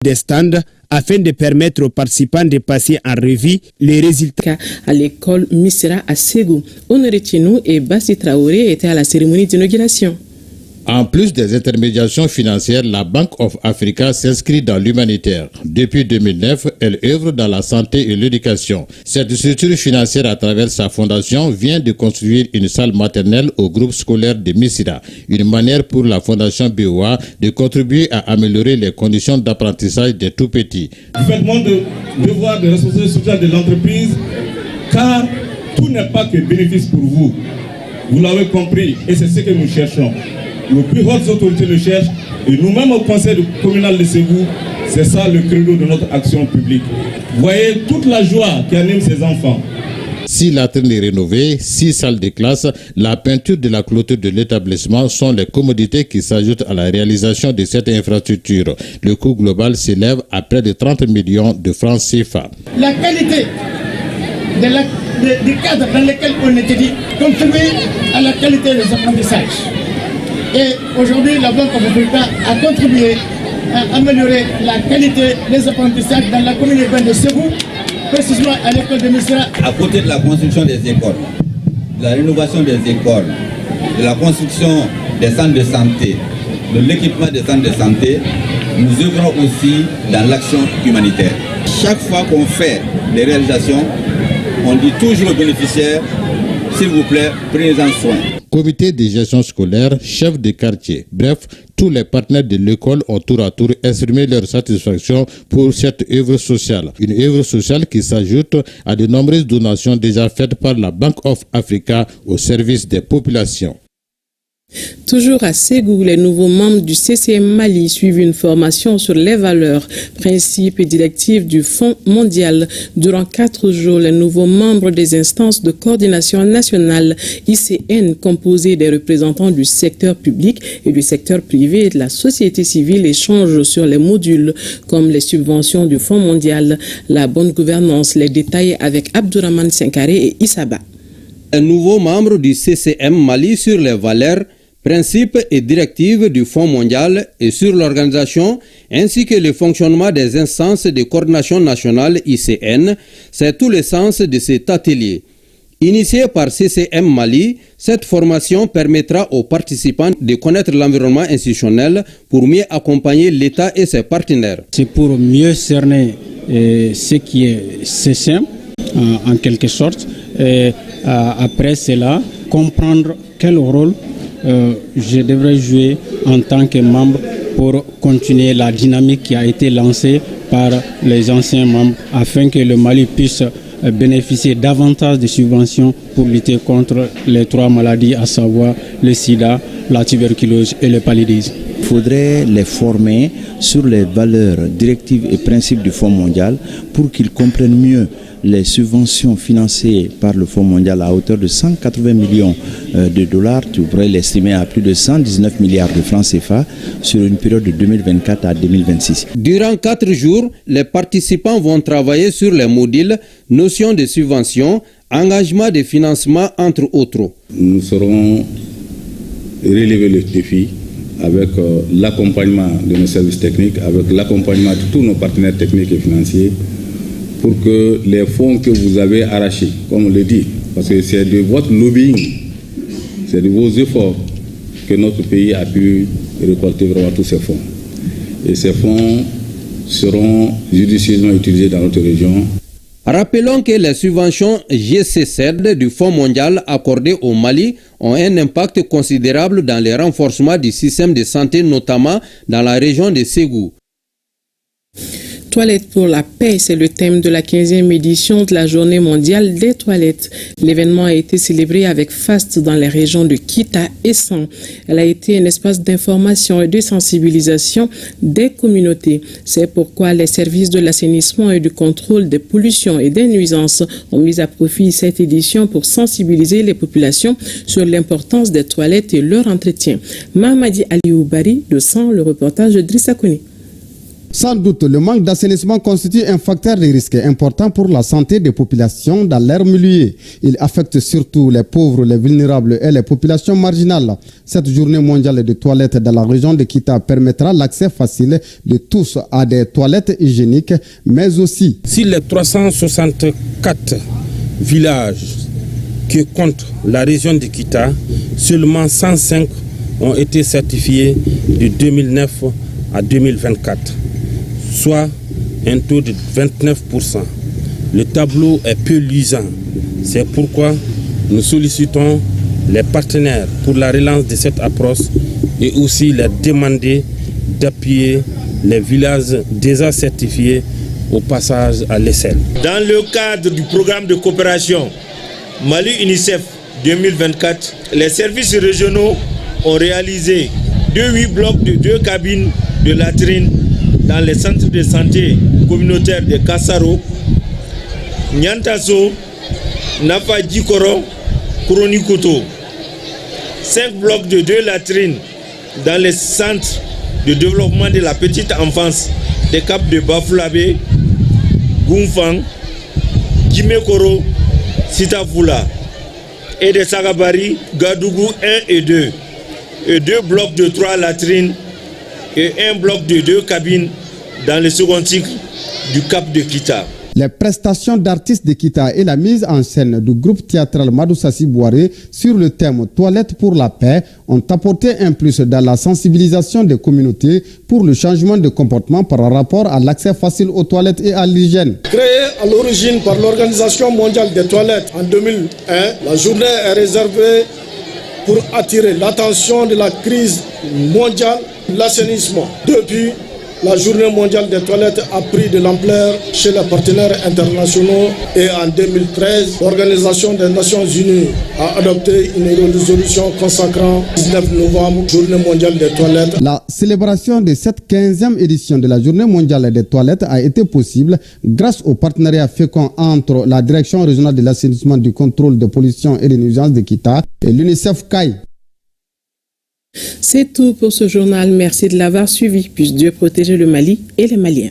des stands afin de permettre aux participants de passer en revue les résultats. À l'école Missira à Ségou, Honoré Tchenou et Bassi Traoré étaient à la cérémonie d'inauguration. En plus des intermédiations financières, la Bank of Africa s'inscrit dans l'humanitaire. Depuis 2009, elle œuvre dans la santé et l'éducation. Cette structure financière, à travers sa fondation, vient de construire une salle maternelle au groupe scolaire de Missira. Une manière pour la fondation BOA de contribuer à améliorer les conditions d'apprentissage des tout-petits. Vous faites moins de devoir de responsabilité sociale de l'entreprise, car tout n'est pas que bénéfice pour vous. Vous l'avez compris, et c'est ce que nous cherchons. Nos plus hautes autorités le cherchent et nous-mêmes au conseil communal de Ségou, c'est ça le credo de notre action publique. Voyez toute la joie qui anime ces enfants. 6 latrines rénovées, 6 salles de classe, la peinture de la clôture de l'établissement sont les commodités qui s'ajoutent à la réalisation de cette infrastructure. Le coût global s'élève à près de 30 millions de francs CFA. La qualité du cadre dans lequel on était dit contribuer à la qualité des apprentissages. Et aujourd'hui, la Banque of Africa a contribué à améliorer la qualité des apprentissages dans la commune urbaine de Ségou, précisément à l'école de Missira. À côté de la construction des écoles, de la rénovation des écoles, de la construction des centres de santé, de l'équipement des centres de santé, nous œuvrons aussi dans l'action humanitaire. Chaque fois qu'on fait des réalisations, on dit toujours aux bénéficiaires, s'il vous plaît, prenez-en soin. Comité de gestion scolaire, chef de quartier, bref, tous les partenaires de l'école ont tour à tour exprimé leur satisfaction pour cette œuvre sociale. Une œuvre sociale qui s'ajoute à de nombreuses donations déjà faites par la Bank of Africa au service des populations. Toujours à Ségou, les nouveaux membres du CCM Mali suivent une formation sur les valeurs, principes et directives du Fonds mondial. Durant 4 jours, les nouveaux membres des instances de coordination nationale ICN, composées des représentants du secteur public et du secteur privé et de la société civile, échangent sur les modules comme les subventions du Fonds mondial, la bonne gouvernance. Les détails avec Abdourahmane Sinkare et Issaba. Un nouveau membre du CCM Mali sur les valeurs, principes et directives du Fonds mondial et sur l'organisation ainsi que le fonctionnement des instances de coordination nationale ICN, c'est tout le sens de cet atelier. Initié par CCM Mali, cette formation permettra aux participants de connaître l'environnement institutionnel pour mieux accompagner l'État et ses partenaires. C'est pour mieux cerner ce qui est CCM en quelque sorte. Et après cela, comprendre quel rôle je devrais jouer en tant que membre pour continuer la dynamique qui a été lancée par les anciens membres afin que le Mali puisse bénéficier davantage de subventions pour lutter contre les 3 maladies, à savoir le sida, la tuberculose et le paludisme. Il faudrait les former sur les valeurs, directives et principes du Fonds mondial pour qu'ils comprennent mieux les subventions financées par le Fonds mondial à hauteur de 180 millions de dollars, tu pourrais l'estimer à plus de 119 milliards de francs CFA sur une période de 2024 à 2026. Durant 4 jours, les participants vont travailler sur les modules, notions de subvention, engagement de financement, entre autres. Nous saurons relever le défi avec l'accompagnement de nos services techniques, avec l'accompagnement de tous nos partenaires techniques et financiers, pour que les fonds que vous avez arrachés, comme on le dit, parce que c'est de votre lobbying, c'est de vos efforts que notre pays a pu récolter vraiment tous ces fonds. Et ces fonds seront judicieusement utilisés dans notre région. Rappelons que les subventions GCCED du Fonds mondial accordées au Mali ont un impact considérable dans le renforcement du système de santé, notamment dans la région de Ségou. Toilettes pour la paix, c'est le thème de la 15e édition de la Journée mondiale des toilettes. L'événement a été célébré avec faste dans les régions de Kita et San. Elle a été un espace d'information et de sensibilisation des communautés. C'est pourquoi les services de l'assainissement et du contrôle des pollutions et des nuisances ont mis à profit cette édition pour sensibiliser les populations sur l'importance des toilettes et leur entretien. Mamadi Aliou Bari de San, le reportage de Drissa Kone. Sans doute, le manque d'assainissement constitue un facteur de risque important pour la santé des populations dans leur milieu. Il affecte surtout les pauvres, les vulnérables et les populations marginales. Cette journée mondiale des toilettes dans la région de Kita permettra l'accès facile de tous à des toilettes hygiéniques, mais aussi... Si les 364 villages que compte la région de Kita, seulement 105 ont été certifiés de 2009 à 2024. Soit un taux de 29%. Le tableau est peu luisant. C'est pourquoi nous sollicitons les partenaires pour la relance de cette approche et aussi leur demander d'appuyer les villages déjà certifiés au passage à l'essai. Dans le cadre du programme de coopération Mali-UNICEF 2024, les services régionaux ont réalisé 8 blocs de 2 cabines de latrines dans les centres de santé communautaires de Kassaro, Nyantaso, Nafa Djikoro, Kouronikoto. 5 blocs de 2 latrines dans les centres de développement de la petite enfance des Caps de Bafoulavé, Goumfang, Djimekoro, Sitafula et de Sagabari, Gadougou 1 et 2. Et 2 blocs de 3 latrines et 1 bloc de 2 cabines dans le second cycle du Cap de Kita. Les prestations d'artistes de Kita et la mise en scène du groupe théâtral Madoussassi Boiré sur le thème Toilettes pour la paix ont apporté un plus dans la sensibilisation des communautés pour le changement de comportement par rapport à l'accès facile aux toilettes et à l'hygiène. Créée à l'origine par l'Organisation mondiale des toilettes en 2001, la journée est réservée pour attirer l'attention de la crise mondiale de l'assainissement. Depuis, la journée mondiale des toilettes a pris de l'ampleur chez les partenaires internationaux et en 2013, l'Organisation des Nations Unies a adopté une résolution consacrant le 19 novembre, journée mondiale des toilettes. La célébration de cette 15e édition de la journée mondiale des toilettes a été possible grâce au partenariat fécond entre la Direction régionale de l'assainissement, du contrôle de pollution et des nuisances de Kita et l'UNICEF CAI. C'est tout pour ce journal. Merci de l'avoir suivi. Puisse Dieu protéger le Mali et les Maliens.